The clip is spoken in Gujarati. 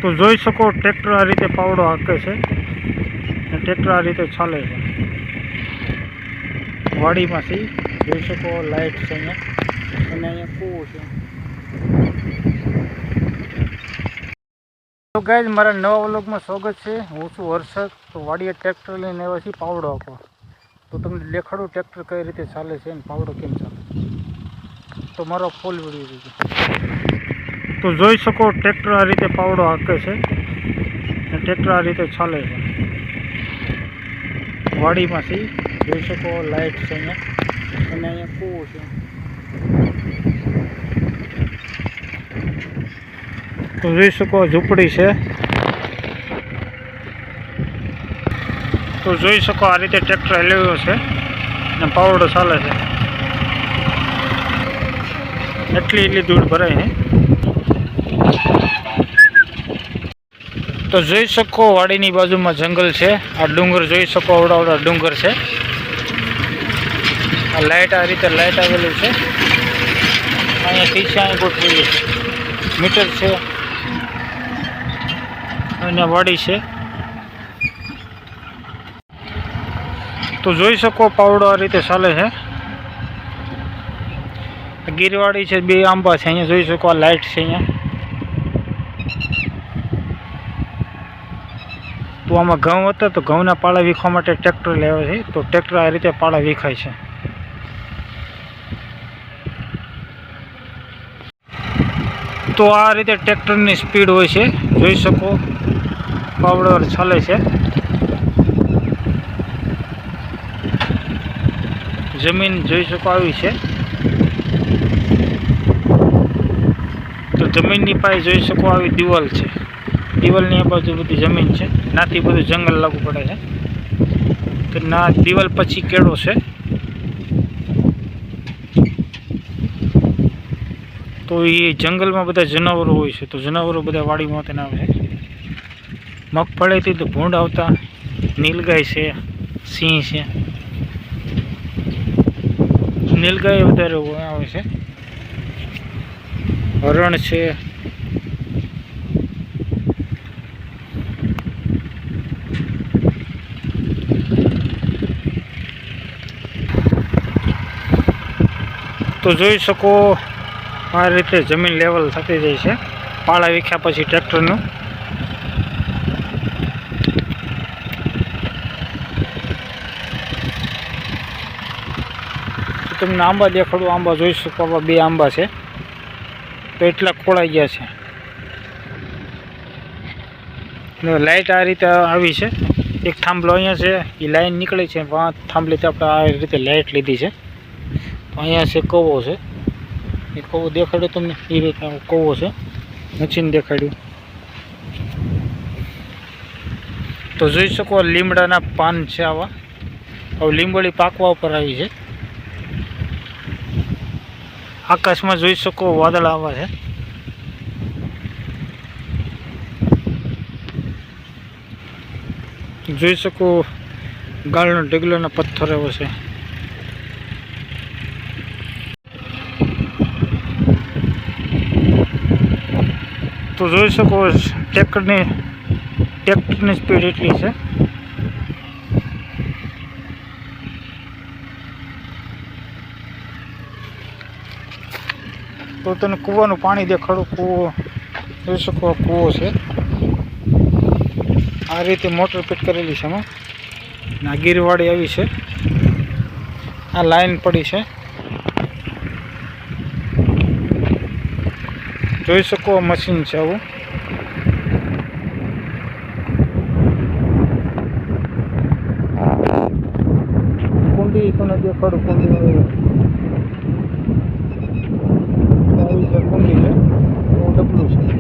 તો જોઈ શકો ટ્રેક્ટર આ રીતે પાવડો હાંકે છે અને ટ્રેક્ટર આ રીતે ચાલે છે વાડીમાંથી. જોઈ શકો લાઇટ છે અહીંયા અને અહીંયા કૂવો છે. તો ગાઈઝ મારા નવા વ્લોગમાં સ્વાગત છે. હું છું હર્ષદ. તો વાડીએ ટ્રેક્ટર લઈને આવ્યા છીએ પાવડો આપવા. તો તમને દેખાડું ટ્રેક્ટર કઈ રીતે ચાલે છે અને પાવડો કેમ ચાલે. તો મારો ફૂલ વિડીયો જોજો. તો જોઈ શકો ટ્રેક્ટર આ રીતે પાવડો હાંકે છે અને ટ્રેક્ટર આ રીતે ચાલે છે વાડીમાંથી. જોઈ શકો લાઇટ છે અહીંયા અને અહીંયા કૂવો છે. તો જોઈ શકો ઝૂંપડી છે. તો જોઈ શકો આ રીતે ટ્રેક્ટર હલાવ્યો છે અને પાવડો ચાલે છે. એટલી ધૂળ ભરાય છે. તો જોઈ શકો વાડીની બાજુમાં જંગલ છે. આ ડુંગર જોઈ શકો અવડા ડુંગર છે. આ લાઇટ આ રીતે લાઇટ આવેલી છે. અહીંયા ખીચાની ગોઠવેલી મીટર છે અને વાડી છે. તો જોઈ શકો પાવડો આ રીતે ચાલે છે. ગીરવાડી છે, બે આંબા છે. અહીંયા જોઈ શકો આ લાઇટ છે અહીંયા. તો આમાં ઘઉં હતા તો ઘઉંના પાળા વીખવા માટે ટ્રેક્ટર લેવા છે. તો ટ્રેક્ટર આ રીતે પાળા વીખાય છે. તો આ રીતે ટ્રેક્ટરની સ્પીડ હોય છે. જોઈ શકો પાવડો ચાલે છે. જમીન જોઈ શકો આવી છે. તો જમીનની પાસે જોઈ શકો આવી દિવાલ છે. દિવાલની આ બાજુ બધી જમીન છે. નાથી બધું જંગલ લાગુ પડે છે. તો ના દિવાલ પછી કેળો છે. તો એ જંગલમાં બધા જનાવરો હોય છે. તો જનાવરો બધા વાડીમાં તેને આવે છે. મગફળીથી તો ભૂંડ આવતા નીલગાય છે, સિંહ છે. નીલગાય વધારે આવે છે. હરણ છે. તો જોઈ શકો આ રીતે જમીન લેવલ થતી જાય છે પાળા વીખ્યા પછી ટ્રેક્ટરનું. તમને આંબા દેખાડું. આંબા જોઈ શકો આવા બે આંબા છે. તો એટલા ખોળાઈ ગયા છે. લાઇટ આ રીતે આવી છે. એક થાંભલો અહીંયા છે. એ લાઈન નીકળે છે. થાંભલેથી આપણે આ રીતે લાઇટ લીધી છે. તો અહીંયા છે કવો છે. એ કવો દેખાડ્યો તમને. એ રીતે કવો છે. મશીન દેખાડ્યું. તો જોઈ શકો લીમડાના પાન છે આવા. હવે લીંબડી પાકવા ઉપર આવી છે. આકાશમાં જોઈ શકો વાદળ આવા છે. જોઈ શકો ગાળનો ઢગલોના પથ્થર એવો છે. તો જોઈ શકો ટ્રેક્ટરની સ્પીડ એટલી છે. તો તને કૂવાનું પાણી દેખાડું. કૂવો જોઈ શકો કૂવો છે. આ રીતે મોટર ફિટ કરેલી છે એમાં. આ ગીરવાડી આવી છે. આ લાઈન પડી છે. જોઈ શકો મશીન છે આવું. કુંડી તને દેખાડું. કુંડી આવી છે. કુંડી છે. બહુ ડબલું છે.